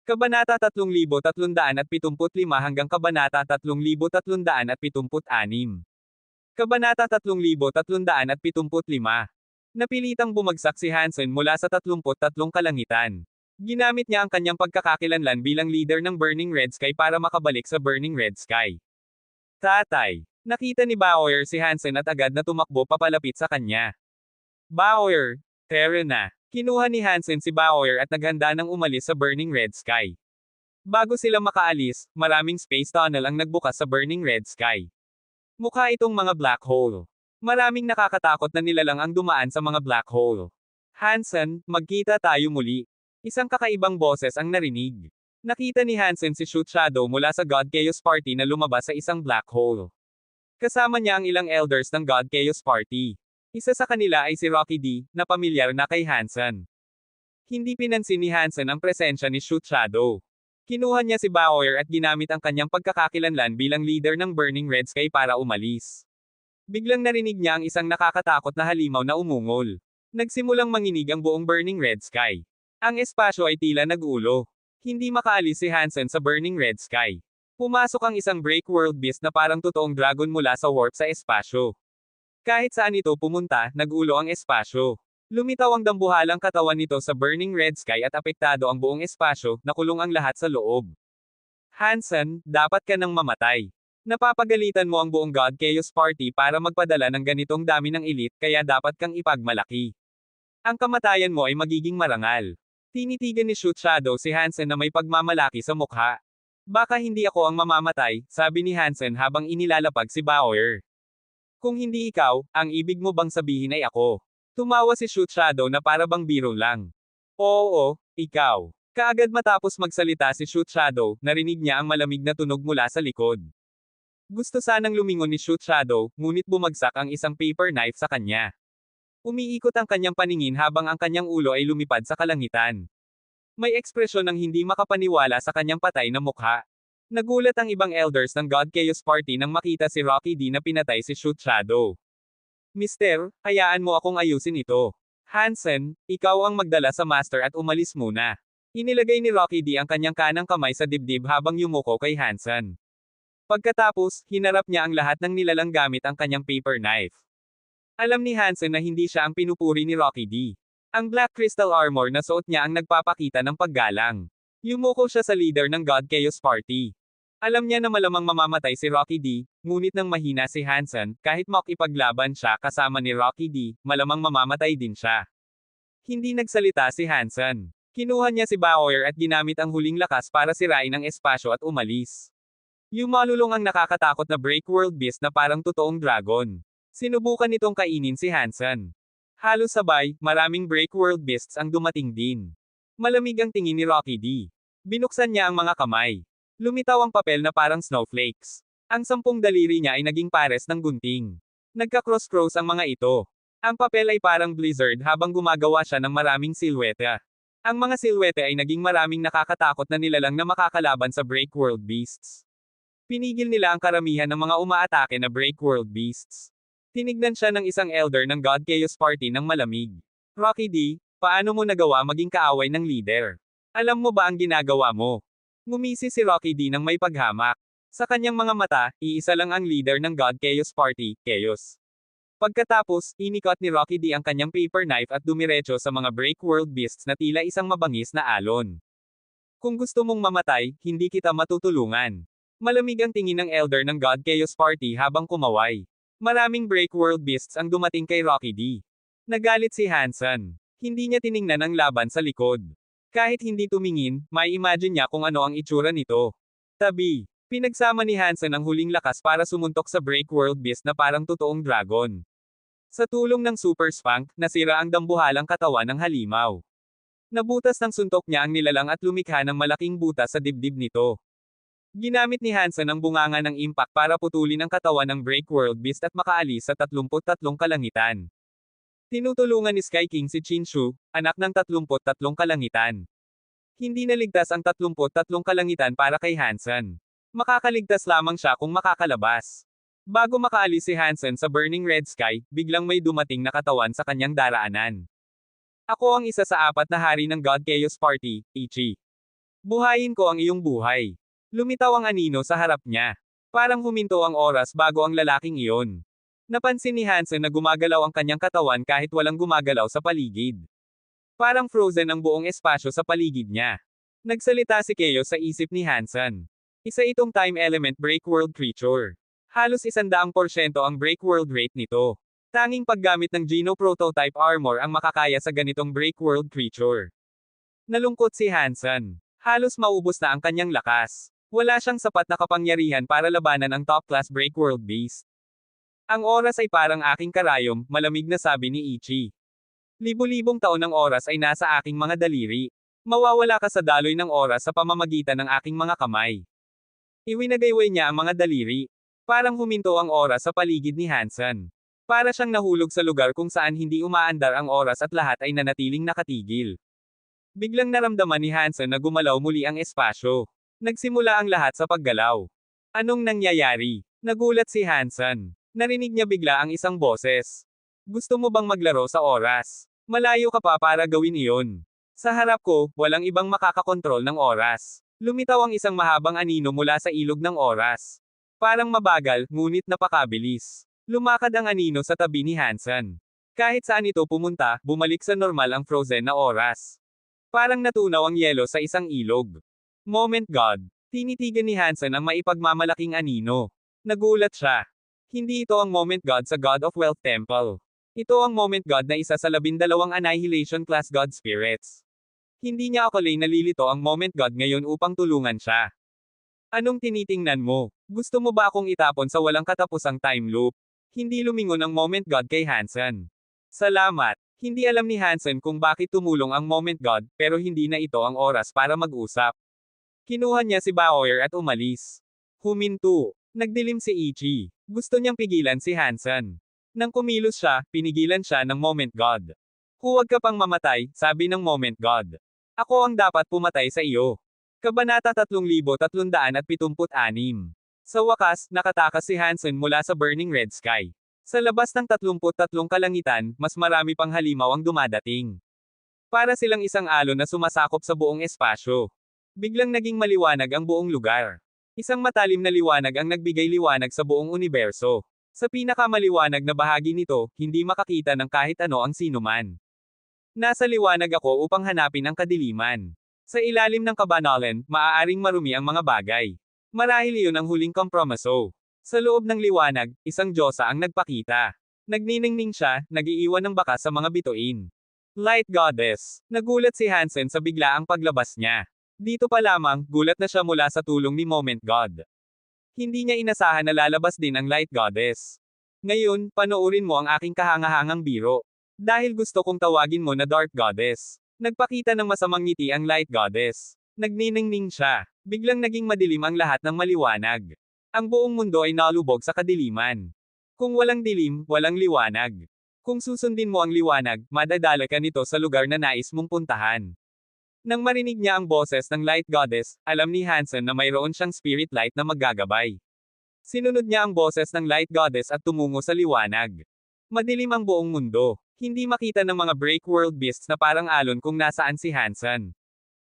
Kabanata 3375 hanggang Kabanata 3376. Kabanata 3375. Napilitang bumagsak si Hansen mula sa 33 kalangitan. Ginamit niya ang kanyang pagkakakilanlan bilang leader ng Burning Red Sky para makabalik sa Burning Red Sky. Tatay. Nakita ni Bauer si Hansen at agad na tumakbo papalapit sa kanya. Bauer, tara na. Kinuha ni Hansen si Bauer at naghanda ng umalis sa Burning Red Sky. Bago sila makaalis, maraming space tunnel ang nagbukas sa Burning Red Sky. Mukha itong mga black hole. Maraming nakakatakot na nilalang ang dumaan sa mga black hole. Hansen, magkita tayo muli. Isang kakaibang boses ang narinig. Nakita ni Hansen si Shoot Shadow mula sa God Chaos Party na lumabas sa isang black hole. Kasama niya ang ilang elders ng God Chaos Party. Isa sa kanila ay si Rocky D, na pamilyar na kay Hansen. Hindi pinansin ni Hansen ang presensya ni Shoot Shadow. Kinuha niya si Bauer at ginamit ang kanyang pagkakakilanlan bilang leader ng Burning Red Sky para umalis. Biglang narinig niya ang isang nakakatakot na halimaw na umungol. Nagsimulang manginig ang buong Burning Red Sky. Ang espasyo ay tila nag-ulo. Hindi makaalis si Hansen sa Burning Red Sky. Pumasok ang isang break world beast na parang totoong dragon mula sa warp sa espasyo. Kahit saan ito pumunta, nag-ulo ang espasyo. Lumitaw ang dambuhalang katawan nito sa Burning Red Sky at apektado ang buong espasyo, nakulong ang lahat sa loob. Hansen, dapat ka nang mamatay. Napapagalitan mo ang buong God Chaos Party para magpadala ng ganitong dami ng elite, kaya dapat kang ipagmalaki. Ang kamatayan mo ay magiging marangal. Tinitigan ni Shoot Shadow si Hansen na may pagmamalaki sa mukha. Baka hindi ako ang mamamatay, sabi ni Hansen habang inilalapag si Bauer. Kung hindi ikaw, ang ibig mo bang sabihin ay ako? Tumawa si Shoot Shadow na para bang biro lang. Oo, ikaw. Kaagad matapos magsalita si Shoot Shadow, narinig niya ang malamig na tunog mula sa likod. Gusto sanang lumingon ni Shoot Shadow, ngunit bumagsak ang isang paper knife sa kanya. Umiikot ang kanyang paningin habang ang kanyang ulo ay lumipad sa kalangitan. May ekspresyon ng hindi makapaniwala sa kanyang patay na mukha. Nagulat ang ibang elders ng God Chaos Party nang makita si Rocky D na pinatay si Shoot Shadow. Mister, hayaan mo akong ayusin ito. Hansen, ikaw ang magdala sa master at umalis muna. Inilagay ni Rocky D ang kanyang kanang kamay sa dibdib habang yumuko kay Hansen. Pagkatapos, hinarap niya ang lahat ng nilalang gamit ang kanyang paper knife. Alam ni Hansen na hindi siya ang pinupuri ni Rocky D. Ang Black Crystal Armor na suot niya ang nagpapakita ng paggalang. Yumuko siya sa leader ng God Chaos Party. Alam niya na malamang mamamatay si Rocky D, ngunit nang mahina si Hansen, kahit makipaglaban siya kasama ni Rocky D, malamang mamamatay din siya. Hindi nagsalita si Hansen. Kinuha niya si Bauer at ginamit ang huling lakas para sirain ang espasyo at umalis. Yumalulong ang nakakatakot na break world beast na parang totoong dragon. Sinubukan nitong kainin si Hansen. Halos sabay, maraming break world beasts ang dumating din. Malamig ang tingin ni Rocky D. Binuksan niya ang mga kamay. Lumitaw ang papel na parang snowflakes. Ang 10 daliri niya ay naging pares ng gunting. Nagka-cross-cross ang mga ito. Ang papel ay parang blizzard habang gumagawa siya ng maraming silweta. Ang mga silwete ay naging maraming nakakatakot na nilalang na makakalaban sa break world beasts. Pinigil nila ang karamihan ng mga umaatake na break world beasts. Tinignan siya ng isang elder ng God Chaos Party ng malamig. Rocky D, paano mo nagawa maging kaaway ng leader? Alam mo ba ang ginagawa mo? Ngumisi si Rocky D nang may paghamak. Sa kanyang mga mata, iisa lang ang leader ng God Chaos Party, Chaos. Pagkatapos, inikot ni Rocky D ang kanyang paper knife at dumiretso sa mga break world beasts na tila isang mabangis na alon. Kung gusto mong mamatay, hindi kita matutulungan. Malamig ang tingin ng elder ng God Chaos Party habang kumaway. Maraming break world beasts ang dumating kay Rocky D. Nagalit si Hansen. Hindi niya tiningnan ang laban sa likod. Kahit hindi tumingin, may imagine niya kung ano ang itsura nito. Tabi. Pinagsama ni Hansen ang huling lakas para sumuntok sa break world beast na parang totoong dragon. Sa tulong ng super spank, nasira ang dambuhalang katawan ng halimaw. Nabutas ng suntok niya ang nilalang at lumikha ng malaking butas sa dibdib nito. Ginamit ni Hansen ang bunganga ng impact para putulin ang katawan ng break world beast at makaalis sa 33 kalangitan. Tinutulungan ni Sky King si Chinshu, anak ng 33 kalangitan. Hindi naligtas ang 33 kalangitan para kay Hansen. Makakaligtas lamang siya kung makakalabas. Bago makaalis si Hansen sa Burning Red Sky, biglang may dumating na katawan sa kanyang daraanan. Ako ang isa sa 4 na hari ng God Chaos Party, Ichi. Buhayin ko ang iyong buhay. Lumitaw ang anino sa harap niya. Parang huminto ang oras bago ang lalaking iyon. Napansin ni Hansen na gumagalaw ang kanyang katawan kahit walang gumagalaw sa paligid. Parang frozen ang buong espasyo sa paligid niya. Nagsalita si Keo sa isip ni Hansen. Isa itong time element break world creature. Halos 100% ang break world rate nito. Tanging paggamit ng Geno prototype armor ang makakaya sa ganitong break world creature. Nalungkot si Hansen. Halos maubos na ang kanyang lakas. Wala siyang sapat na kapangyarihan para labanan ang top-class break world beast. Ang oras ay parang aking karayom, malamig na sabi ni Ichi. Libo-libong taon ng oras ay nasa aking mga daliri. Mawawala ka sa daloy ng oras sa pamamagitan ng aking mga kamay. Iwinagayway niya ang mga daliri. Parang huminto ang oras sa paligid ni Hansen. Para siyang nahulog sa lugar kung saan hindi umaandar ang oras at lahat ay nanatiling nakatigil. Biglang naramdaman ni Hansen na gumalaw muli ang espasyo. Nagsimula ang lahat sa paggalaw. Anong nangyayari? Nagulat si Hansen. Narinig niya bigla ang isang boses. Gusto mo bang maglaro sa oras? Malayo ka pa para gawin iyon. Sa harap ko, walang ibang makakakontrol ng oras. Lumitaw ang isang mahabang anino mula sa ilog ng oras. Parang mabagal, ngunit napakabilis. Lumakad ang anino sa tabi ni Hansen. Kahit saan ito pumunta, bumalik sa normal ang frozen na oras. Parang natunaw ang yelo sa isang ilog. Moment God. Tinitigan ni Hansen ang maipagmamalaking anino. Nagulat siya. Hindi ito ang Moment God sa God of Wealth Temple. Ito ang Moment God na isa sa 12 Annihilation Class God Spirits. Hindi niya akalain nalilito ang Moment God ngayon upang tulungan siya. Anong tinitingnan mo? Gusto mo ba akong itapon sa walang katapusang time loop? Hindi lumingon ang Moment God kay Hansen. Salamat. Hindi alam ni Hansen kung bakit tumulong ang Moment God, pero hindi na ito ang oras para mag-usap. Kinuha niya si Bauer at umalis. Huminto. Nagdilim si Ichi. Gusto niyang pigilan si Hansen. Nang kumilos siya, pinigilan siya ng Moment God. Huwag ka pang mamatay, sabi ng Moment God. Ako ang dapat pumatay sa iyo. Kabanata 3376. Sa wakas, nakatakas si Hansen mula sa burning red sky. Sa labas ng 33 kalangitan, mas marami pang halimaw ang dumadating. Para silang isang alon na sumasakop sa buong espasyo. Biglang naging maliwanag ang buong lugar. Isang matalim na liwanag ang nagbigay liwanag sa buong universo. Sa pinakamaliwanag na bahagi nito, hindi makakita ng kahit ano ang sinuman. Nasa liwanag ako upang hanapin ang kadiliman. Sa ilalim ng kabanalan, maaaring marumi ang mga bagay. Marahil iyon ang huling kompromiso. Sa loob ng liwanag, isang Diyosa ang nagpakita. Nagniningning siya, nag-iiwan ng bakas sa mga bituin. Light Goddess. Nagulat si Hansen sa biglaang paglabas niya. Dito pa lamang, gulat na siya mula sa tulong ni Moment God. Hindi niya inasahan na lalabas din ang Light Goddess. Ngayon, panoorin mo ang aking kahangahangang biro. Dahil gusto kong tawagin mo na Dark Goddess. Nagpakita ng masamang ngiti ang Light Goddess. Nagniningning siya. Biglang naging madilim ang lahat ng maliwanag. Ang buong mundo ay nalubog sa kadiliman. Kung walang dilim, walang liwanag. Kung susundin mo ang liwanag, madadala ka nito sa lugar na nais mong puntahan. Nang marinig niya ang boses ng Light Goddess, alam ni Hansen na mayroon siyang spirit light na maggagabay. Sinunod niya ang boses ng Light Goddess at tumungo sa liwanag. Madilim ang buong mundo. Hindi makita ng mga break world beasts na parang alon kung nasaan si Hansen.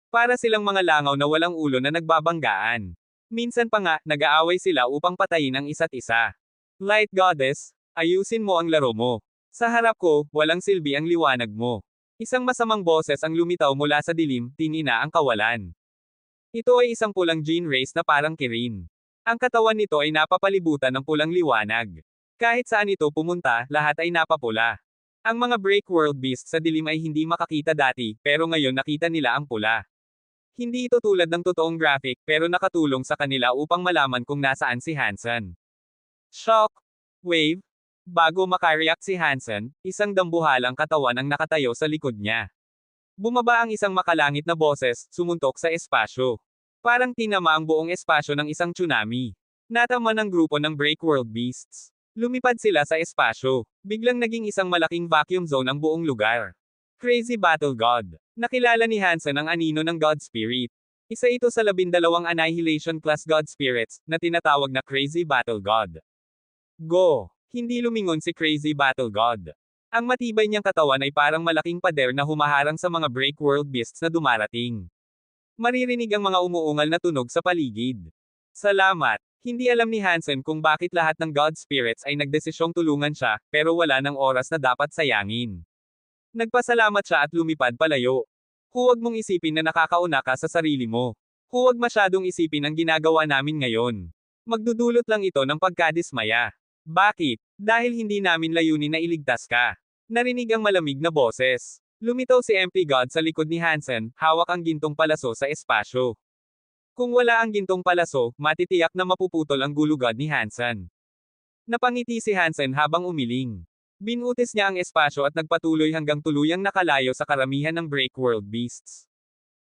Para silang mga langaw na walang ulo na nagbabanggaan. Minsan pa nga, nag-aaway sila upang patayin ang isa't isa. Light Goddess, ayusin mo ang laro mo. Sa harap ko, walang silbi ang liwanag mo. Isang masamang boses ang lumitaw mula sa dilim, tinina ang kawalan. Ito ay isang pulang gene race na parang kirin. Ang katawan nito ay napapalibutan ng pulang liwanag. Kahit saan ito pumunta, lahat ay napapula. Ang mga break world beasts sa dilim ay hindi makakita dati, pero ngayon nakita nila ang pula. Hindi ito tulad ng totoong graphic, pero nakatulong sa kanila upang malaman kung nasaan si Hansen. Shock! Wave! Bago makareact si Hansen, isang dambuhalang katawan ang nakatayo sa likod niya. Bumaba ang isang makalangit na boses, sumuntok sa espasyo. Parang tinama ang buong espasyo ng isang tsunami. Natama ng grupo ng break world beasts. Lumipad sila sa espasyo. Biglang naging isang malaking vacuum zone ang buong lugar. Crazy Battle God. Nakilala ni Hansen ang anino ng God Spirit. Isa ito sa 12 Annihilation Class God Spirits, na tinatawag na Crazy Battle God. Go! Hindi lumingon si Crazy Battle God. Ang matibay niyang katawan ay parang malaking pader na humaharang sa mga break world beasts na dumarating. Maririnig ang mga umuungal na tunog sa paligid. Salamat. Hindi alam ni Hansen kung bakit lahat ng God Spirits ay nagdesisyong tulungan siya, pero wala ng oras na dapat sayangin. Nagpasalamat siya at lumipad palayo. Huwag mong isipin na nakakauna ka sa sarili mo. Huwag masyadong isipin ang ginagawa namin ngayon. Magdudulot lang ito ng pagkadismaya. Bakit? Dahil hindi namin layunin na iligtas ka. Narinig ang malamig na boses. Lumitaw si Empty God sa likod ni Hansen, hawak ang gintong palaso sa espasyo. Kung wala ang gintong palaso, matitiyak na mapuputol ang gulugad ni Hansen. Napangiti si Hansen habang umiling. Binutis niya ang espasyo at nagpatuloy hanggang tuluyang nakalayo sa karamihan ng Break World Beasts.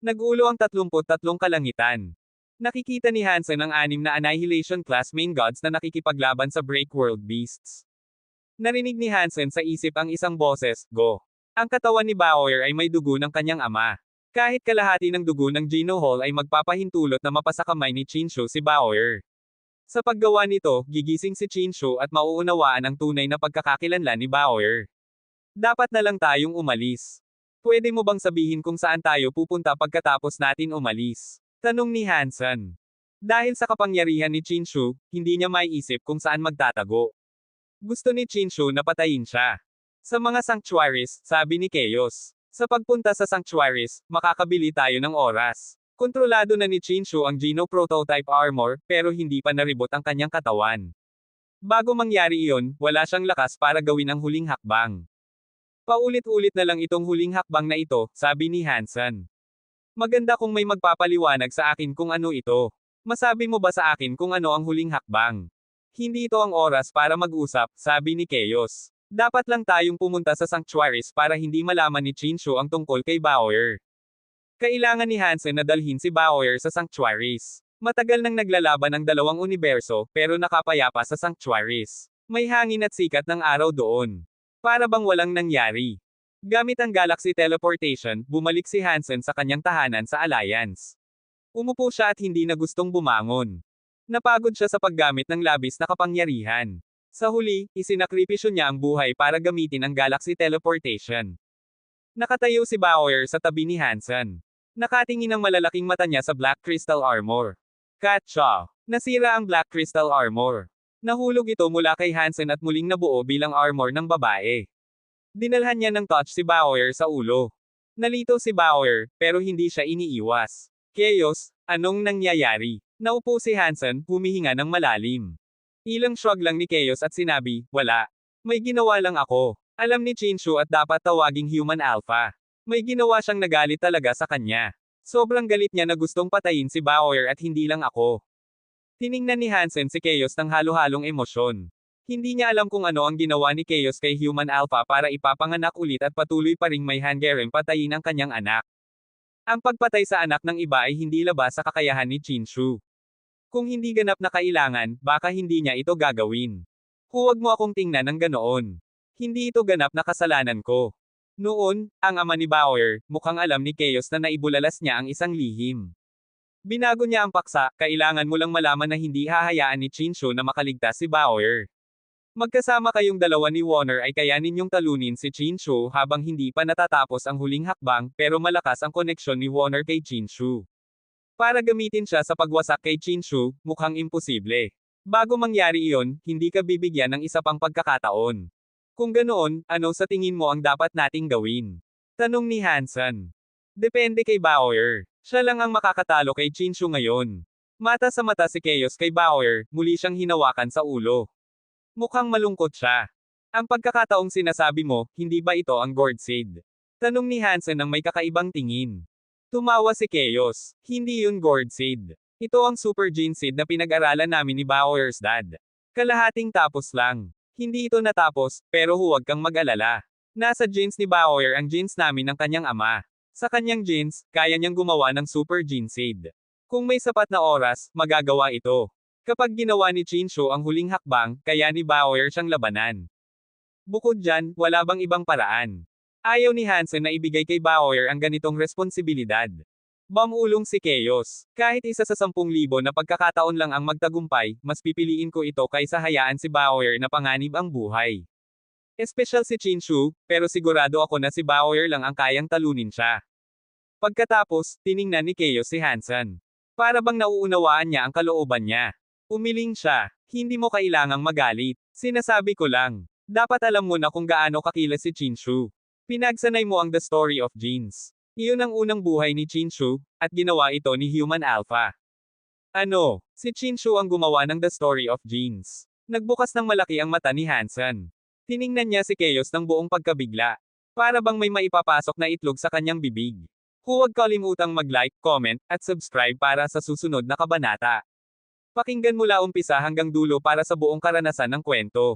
Nagulo ang 33 kalangitan. Nakikita ni Hansen ang 6 na Annihilation Class Main Gods na nakikipaglaban sa Break World Beasts. Narinig ni Hansen sa isip ang isang boses, "Go." Ang katawan ni Bauer ay may dugo ng kanyang ama. Kahit kalahati ng dugo ng Geno Hall ay magpapahintulot na mapasakamay ni Chinshu si Bauer. Sa paggawa nito, gigising si Chinshu at mauunawaan ang tunay na pagkakakilanlan ni Bauer. Dapat na lang tayong umalis. Pwede mo bang sabihin kung saan tayo pupunta pagkatapos natin umalis? Tanong ni Hansen. Dahil sa kapangyarihan ni Chinshu, hindi niya maiisip kung saan magtatago. Gusto ni Chinshu na patayin siya. Sa mga sanctuaries, sabi ni Chaos. Sa pagpunta sa sanctuaries, makakabili tayo ng oras. Kontrolado na ni Chinshu ang Geno Prototype Armor, pero hindi pa naribot ang kanyang katawan. Bago mangyari iyon, wala siyang lakas para gawin ang huling hakbang. Paulit-ulit na lang itong huling hakbang na ito, sabi ni Hansen. Maganda kung may magpapaliwanag sa akin kung ano ito. Masabi mo ba sa akin kung ano ang huling hakbang? Hindi ito ang oras para mag-usap, sabi ni Chaos. Dapat lang tayong pumunta sa sanctuaries para hindi malaman ni Chinshu ang tungkol kay Bauer. Kailangan ni Hansen na dalhin si Bauer sa sanctuaries. Matagal nang naglalaban ang dalawang universo, pero nakapayapa sa sanctuaries. May hangin at sikat ng araw doon. Para bang walang nangyari. Gamit ang galaxy teleportation, bumalik si Hansen sa kanyang tahanan sa Alliance. Umupo siya at hindi na gustong bumangon. Napagod siya sa paggamit ng labis na kapangyarihan. Sa huli, isinakripisyo niya ang buhay para gamitin ang galaxy teleportation. Nakatayo si Bauer sa tabi ni Hansen. Nakatingin ang malalaking mata niya sa Black Crystal Armor. Katcha! Nasira ang Black Crystal Armor. Nahulog ito mula kay Hansen at muling nabuo bilang armor ng babae. Dinalhan niya ng touch si Bauer sa ulo. Nalito si Bauer, pero hindi siya iniiwas. Chaos, anong nangyayari? Naupo si Hansen, humihinga ng malalim. Ilang shrug lang ni Chaos at sinabi, "Wala. May ginawa lang ako. Alam ni Chinshu at dapat tawaging Human Alpha. May ginawa siyang nagalit talaga sa kanya. Sobrang galit niya na gustong patayin si Bauer at hindi lang ako." Tiningnan ni Hansen si Chaos ng halo-halong emosyon. Hindi niya alam kung ano ang ginawa ni Chaos kay Human Alpha para ipapanganak ulit at patuloy pa ring may hanggaring patayin ang kanyang anak. Ang pagpatay sa anak ng iba ay hindi labas sa kakayahan ni Chinshu. Kung hindi ganap na kailangan, baka hindi niya ito gagawin. Huwag mo akong tingnan ng ganoon. Hindi ito ganap na kasalanan ko. Noon, ang ama ni Bauer, mukhang alam ni Chaos na naibulalas niya ang isang lihim. Binago niya ang paksa, kailangan mo lang malaman na hindi hahayaan ni Chinshu na makaligtas si Bauer. Magkasama kayong dalawa ni Warner ay kaya ninyong talunin si Chinshu habang hindi pa natatapos ang huling hakbang, pero malakas ang koneksyon ni Warner kay Chinshu. Para gamitin siya sa pagwasak kay Chinshu, mukhang imposible. Bago mangyari iyon, hindi ka bibigyan ng isa pang pagkakataon. Kung ganoon, ano sa tingin mo ang dapat nating gawin? Tanong ni Hansen. Depende kay Bauer. Siya lang ang makakatalo kay Chinshu ngayon. Mata sa mata si Chaos kay Bauer, muli siyang hinawakan sa ulo. Mukhang malungkot siya. Ang pagkakataong sinasabi mo, hindi ba ito ang Gourd Seed? Tanong ni Hansen ng may kakaibang tingin. Tumawa si Chaos. Hindi yun Gourd Seed. Ito ang Super Gene Seed na pinag-aralan namin ni Bauer's dad. Kalahating tapos lang. Hindi ito natapos, pero huwag kang mag-alala. Nasa genes ni Bauer ang genes namin ng kanyang ama. Sa kanyang genes, kaya niyang gumawa ng Super Gene Seed. Kung may sapat na oras, magagawa ito. Kapag ginawa ni Chinshu ang huling hakbang, kaya ni Bauer siyang labanan. Bukod dyan, wala bang ibang paraan? Ayaw ni Hansen na ibigay kay Bauer ang ganitong responsibilidad. Bamulong si Chaos. Kahit isa sa 10,000 na pagkakataon lang ang magtagumpay, mas pipiliin ko ito kaysa hayaan si Bauer na panganib ang buhay. Espesyal si Chinshu, pero sigurado ako na si Bauer lang ang kayang talunin siya. Pagkatapos, tiningnan ni Keo si Hansen. Para bang nauunawaan niya ang kalooban niya. Umiling siya. Hindi mo kailangang magalit. Sinasabi ko lang. Dapat alam mo na kung gaano kakilas si Chinshu. Pinagsanay mo ang The Story of Jeans. Iyon ang unang buhay ni Chinshu, at ginawa ito ni Human Alpha. Ano? Si Chinshu ang gumawa ng The Story of Jeans. Nagbukas ng malaki ang mata ni Hansen. Tiningnan niya si Chaos ng buong pagkabigla. Para bang may maipapasok na itlog sa kanyang bibig. Huwag kalimutang mag-like, comment, at subscribe para sa susunod na kabanata. Pakinggan mula umpisa hanggang dulo para sa buong karanasan ng kwento.